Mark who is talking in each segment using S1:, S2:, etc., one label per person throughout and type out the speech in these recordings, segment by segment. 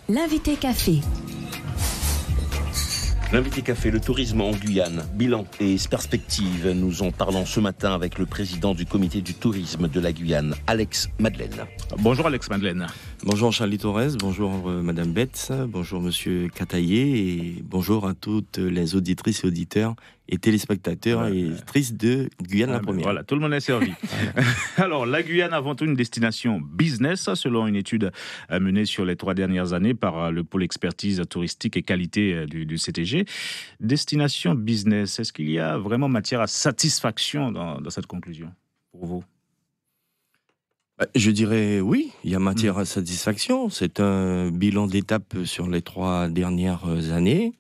S1: L'invité café.
S2: L'invité café, le tourisme en Guyane, bilan et perspectives. Nous en parlons ce matin avec le président du comité du tourisme de la Guyane, Alex Madeleine.
S3: Bonjour Alex Madeleine.
S4: Bonjour Charlie Torres, bonjour Madame Betts, bonjour Monsieur Cataillé et bonjour à toutes les auditrices et auditeurs et téléspectateurs et auditrices de Guyane la première.
S3: Voilà, tout le monde est servi. Alors, la Guyane avant tout une destination business, selon une étude menée sur les 3 dernières années par le pôle expertise touristique et qualité du CTG. Destination business, est-ce qu'il y a vraiment matière à satisfaction dans cette conclusion pour vous ?
S4: Je dirais oui, il y a matière à satisfaction. C'est un bilan d'étape sur les 3 dernières années.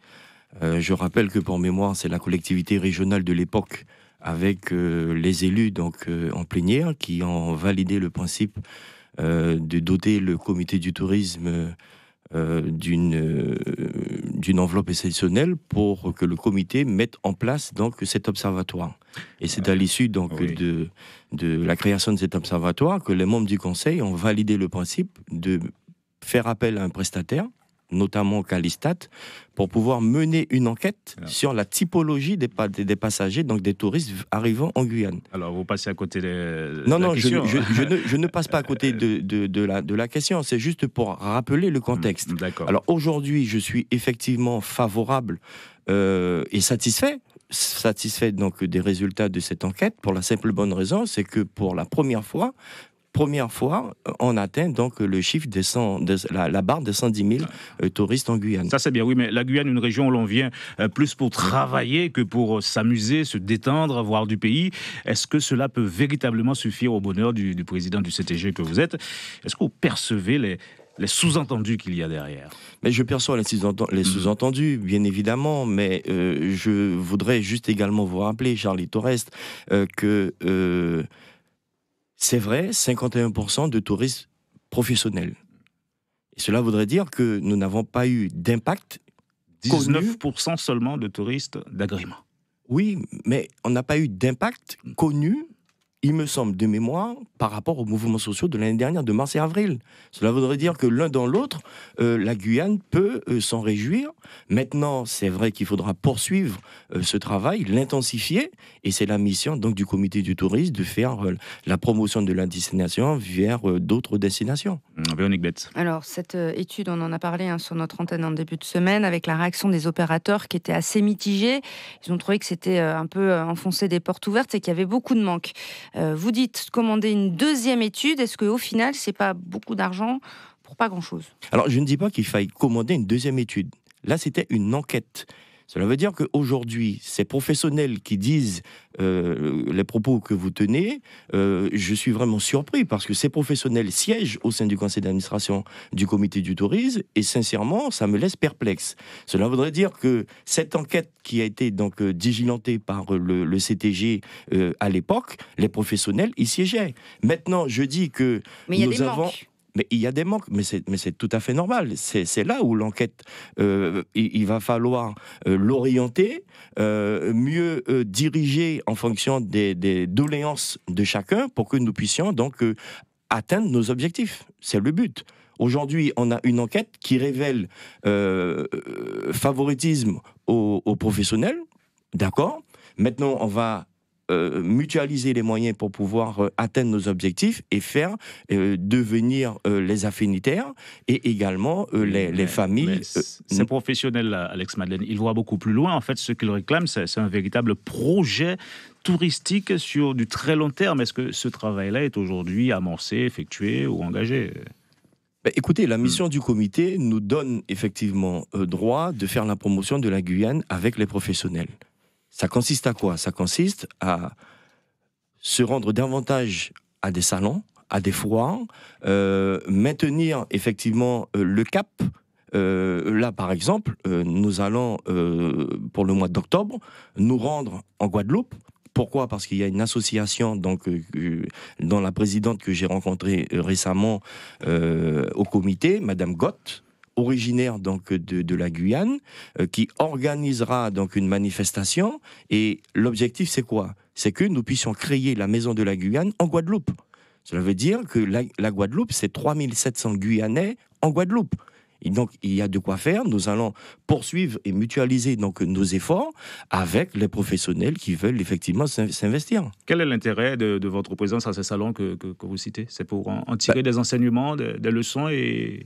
S4: Je rappelle que pour mémoire, c'est la collectivité régionale de l'époque avec les élus donc en plénière qui ont validé le principe de doter le comité du tourisme d'une enveloppe exceptionnelle pour que le comité mette en place donc cet observatoire. Et c'est à l'issue donc de la création de cet observatoire que les membres du conseil ont validé le principe de faire appel à un prestataire, notamment Calistat, pour pouvoir mener une enquête sur la typologie des passagers, donc des touristes arrivant en Guyane.
S3: Alors, vous passez à côté de
S4: la
S3: question.
S4: Je ne passe pas à côté de la question, c'est juste pour rappeler le contexte.
S3: D'accord.
S4: Alors aujourd'hui, je suis effectivement favorable et satisfait donc des résultats de cette enquête pour la simple bonne raison, c'est que pour la première fois, on atteint donc le chiffre la barre de 110 000 touristes en Guyane.
S3: Ça c'est bien, oui, mais la Guyane, une région où l'on vient plus pour travailler que pour s'amuser, se détendre, voir du pays. Est-ce que cela peut véritablement suffire au bonheur du président du CTG que vous êtes ? Est-ce que vous percevez les sous-entendus qu'il y a derrière ?
S4: Mais je perçois les sous-entendus, bien évidemment, mais je voudrais juste également vous rappeler, Charlie Torres, que... c'est vrai, 51% de touristes professionnels. Et cela voudrait dire que nous n'avons pas eu d'impact
S3: 19% seulement de touristes d'agrément.
S4: Oui, mais on n'a pas eu d'impact connu, il me semble, de mémoire, par rapport aux mouvements sociaux de l'année dernière, de mars et avril. Cela voudrait dire que l'un dans l'autre, la Guyane peut s'en réjouir. Maintenant, c'est vrai qu'il faudra poursuivre ce travail, l'intensifier, et c'est la mission donc du comité du tourisme de faire la promotion de la destination vers d'autres destinations.
S3: Véronique Betts.
S5: Alors, cette étude, on en a parlé sur notre antenne en début de semaine, avec la réaction des opérateurs qui était assez mitigée. Ils ont trouvé que c'était un peu enfoncer des portes ouvertes et qu'il y avait beaucoup de manques. Vous dites commander une deuxième étude. Est-ce qu'au final, c'est pas beaucoup d'argent pour pas grand-chose ?
S4: Alors, je ne dis pas qu'il faille commander une deuxième étude. Là, c'était une enquête. Cela veut dire qu'aujourd'hui, ces professionnels qui disent les propos que vous tenez, je suis vraiment surpris parce que ces professionnels siègent au sein du conseil d'administration du comité du tourisme et sincèrement, ça me laisse perplexe. Cela voudrait dire que cette enquête qui a été donc diligentée par le CTG à l'époque, les professionnels y siégeaient. Maintenant, je dis que nous avons... Mais il y a des manques, mais c'est tout à fait normal. C'est là où l'enquête, il va falloir l'orienter, mieux diriger en fonction des doléances de chacun pour que nous puissions donc atteindre nos objectifs. C'est le but. Aujourd'hui, on a une enquête qui révèle favoritisme aux professionnels, d'accord ? Maintenant, on va mutualiser les moyens pour pouvoir atteindre nos objectifs et faire devenir les affinitaires et également les familles.
S3: Ces professionnels-là, Alex Madeleine, ils voient beaucoup plus loin. En fait, ce qu'ils réclament, c'est un véritable projet touristique sur du très long terme. Est-ce que ce travail-là est aujourd'hui amorcé, effectué ou engagé ?
S4: Écoutez, la mission du comité nous donne effectivement droit de faire la promotion de la Guyane avec les professionnels. Ça consiste à quoi ? Ça consiste à se rendre davantage à des salons, à des foires, maintenir effectivement le cap. Là, par exemple, nous allons, pour le mois d'octobre, nous rendre en Guadeloupe. Pourquoi ? Parce qu'il y a une association donc, dont la présidente que j'ai rencontrée récemment au comité, Madame Gott, originaire donc de la Guyane, qui organisera donc une manifestation. Et l'objectif, c'est quoi ? C'est que nous puissions créer la Maison de la Guyane en Guadeloupe. Cela veut dire que la Guadeloupe, c'est 3700 Guyanais en Guadeloupe. Et donc, il y a de quoi faire. Nous allons poursuivre et mutualiser donc nos efforts avec les professionnels qui veulent effectivement s'investir.
S3: Quel est l'intérêt de votre présence à ces salons que vous citez? C'est pour en tirer des enseignements, des leçons et...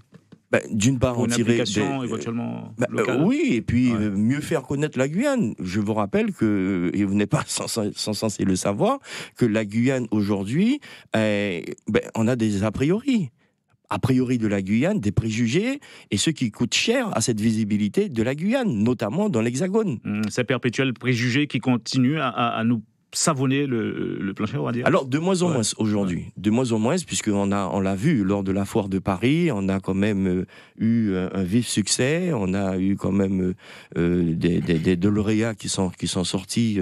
S4: D'une part, en tirer
S3: éventuellement locale.
S4: Oui, et puis mieux faire connaître la Guyane. Je vous rappelle que, et vous n'êtes pas censé le savoir, que la Guyane aujourd'hui, on a des a priori de la Guyane, des préjugés, et ce qui coûte cher à cette visibilité de la Guyane, notamment dans l'Hexagone.
S3: Ces perpétuels préjugés qui continuent à nous savonner le plancher, on va dire.
S4: Alors, de moins en moins aujourd'hui. De moins en moins, puisqu'on l'a vu lors de la foire de Paris, on a quand même eu un vif succès, on a eu quand même des lauréats qui sont sortis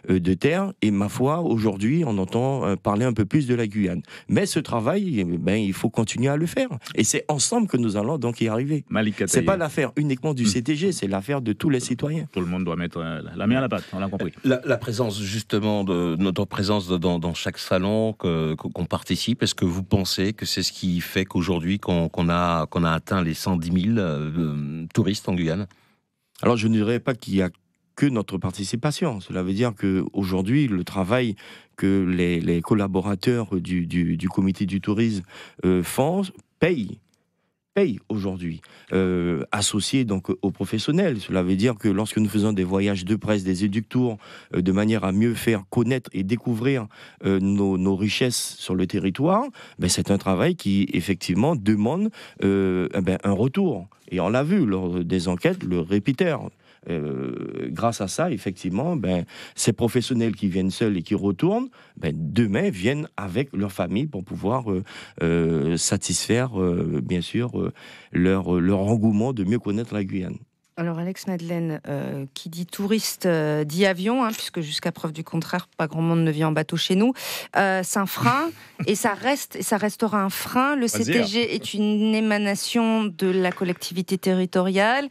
S4: de terre, et ma foi, aujourd'hui, on entend parler un peu plus de la Guyane. Mais ce travail, il faut continuer à le faire. Et c'est ensemble que nous allons donc y arriver. C'est pas l'affaire uniquement du CTG, c'est l'affaire de tous les citoyens.
S3: Tout le monde doit mettre la main à la pâte, on l'a compris.
S2: La présence, justement, de notre présence dans chaque salon qu'on participe, est-ce que vous pensez que c'est ce qui fait qu'aujourd'hui qu'on a atteint les 110 000 touristes en Guyane?
S4: Alors je ne dirais pas qu'il y a que notre participation. Cela veut dire qu'aujourd'hui, le travail que les collaborateurs du comité du tourisme font paye aujourd'hui, associé donc aux professionnels. Cela veut dire que lorsque nous faisons des voyages de presse, des éductours, de manière à mieux faire connaître et découvrir nos richesses sur le territoire, c'est un travail qui effectivement demande un retour. Et on l'a vu lors des enquêtes, le répéteur. Grâce à ça, effectivement, ces professionnels qui viennent seuls et qui retournent, demain viennent avec leur famille pour pouvoir satisfaire, bien sûr, leur engouement de mieux connaître la Guyane.
S5: Alors Alex Madeleine, qui dit touriste, dit avion, puisque jusqu'à preuve du contraire, pas grand monde ne vient en bateau chez nous. C'est un frein, et ça restera un frein. Le CTG est une émanation de la collectivité territoriale,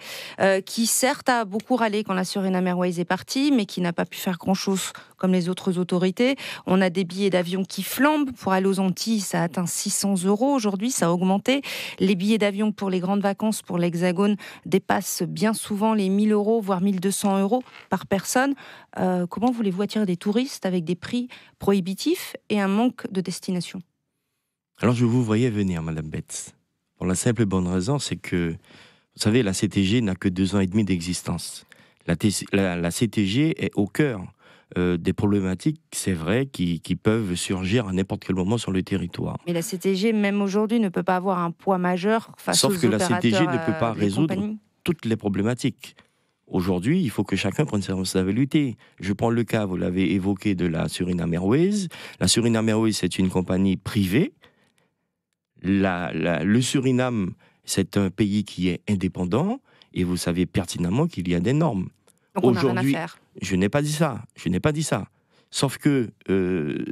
S5: qui certes a beaucoup râlé quand la Suriname Airways est partie, mais qui n'a pas pu faire grand-chose comme les autres autorités. On a des billets d'avion qui flambent. Pour aller aux Antilles, ça atteint 600 € aujourd'hui, ça a augmenté. Les billets d'avion pour les grandes vacances, pour l'Hexagone, dépassent bien souvent les 1 000 €, voire 1 200 € par personne. Comment voulez-vous attirer des touristes avec des prix prohibitifs et un manque de destination?
S4: Alors je vous voyais venir, Madame Betts. Pour la simple et bonne raison, c'est que, vous savez, la CTG n'a que 2 ans et demi d'existence. La CTG est au cœur des problématiques, c'est vrai, qui peuvent surgir à n'importe quel moment sur le territoire.
S5: Mais la CTG, même aujourd'hui, ne peut pas avoir un poids majeur face aux opérateurs.
S4: Sauf que la CTG ne peut pas résoudre toutes les problématiques. Aujourd'hui, il faut que chacun prenne ses responsabilités. Je prends le cas, vous l'avez évoqué, de la Suriname Airways. La Suriname Airways, c'est une compagnie privée. Le Suriname, c'est un pays qui est indépendant, et vous savez pertinemment qu'il y a des normes.
S5: Donc on a rien à faire.
S4: Je n'ai pas dit ça. Sauf que,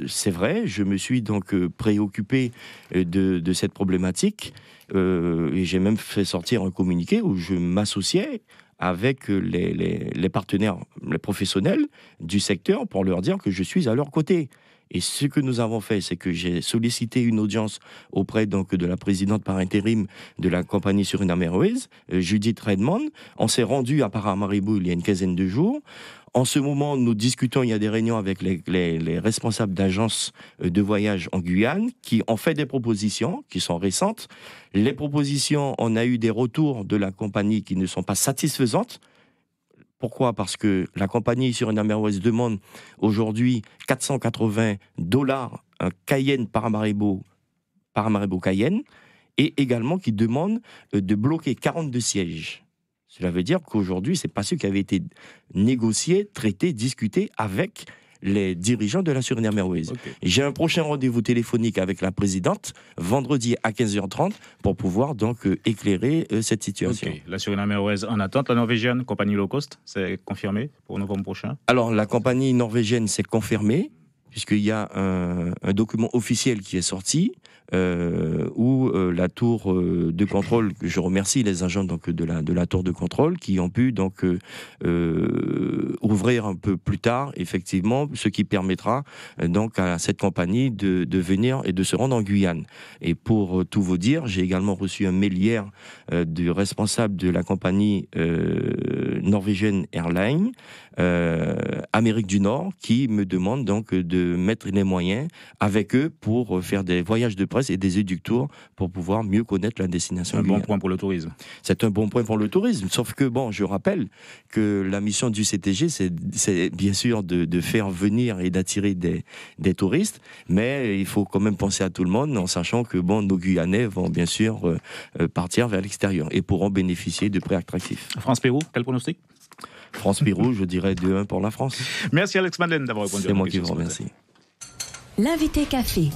S4: c'est vrai, je me suis donc préoccupé de cette problématique, et j'ai même fait sortir un communiqué où je m'associais avec les partenaires, les professionnels du secteur, pour leur dire que je suis à leur côté. Et ce que nous avons fait, c'est que j'ai sollicité une audience auprès donc de la présidente par intérim de la compagnie Suriname Airways, Judith Redmond. On s'est rendu à Paramaribo il y a une quinzaine de jours. En ce moment, nous discutons, il y a des réunions avec les responsables d'agences de voyage en Guyane qui ont fait des propositions qui sont récentes. Les propositions, on a eu des retours de la compagnie qui ne sont pas satisfaisantes. Pourquoi ? Parce que la compagnie Suriname Airways demande aujourd'hui 480 $ un Cayenne Paramaribo Cayenne, et également qui demande de bloquer 42 sièges. Cela veut dire qu'aujourd'hui, ce n'est pas ce qui avait été négocié, traité, discuté avec les dirigeants de la Suriname Airways. Okay. J'ai un prochain rendez-vous téléphonique avec la présidente, vendredi à 15h30, pour pouvoir donc éclairer cette situation.
S3: Okay. La Suriname Airways en attente, la norvégienne, compagnie low cost, c'est confirmé pour novembre prochain?
S4: Alors, la compagnie norvégienne, c'est confirmé, puisqu'il y a un document officiel qui est sorti. où la tour de contrôle, je remercie les agents donc de la tour de contrôle qui ont pu donc ouvrir un peu plus tard, effectivement, ce qui permettra donc à cette compagnie de venir et de se rendre en Guyane. Et pour tout vous dire, j'ai également reçu un mail hier du responsable de la compagnie Norwegian Airlines Amérique du Nord qui me demande donc de mettre les moyens avec eux pour faire des voyages de presse et des éductours pour pouvoir mieux connaître la destination.
S3: Un bon point pour le tourisme.
S4: C'est un bon point pour le tourisme, sauf que bon, je rappelle que la mission du CTG, c'est bien sûr de faire venir et d'attirer des touristes, mais il faut quand même penser à tout le monde en sachant que bon, nos Guyanais vont bien sûr partir vers l'extérieur et pourront bénéficier de prix attractifs.
S3: France-Pérou, quel pronostic ?
S4: France-Pérou, je dirais 2-1 pour la France.
S3: Merci Alex Madeleine d'avoir répondu à
S4: C'est
S3: ma
S4: moi qui
S3: question.
S4: vous remercie.
S1: L'invité café.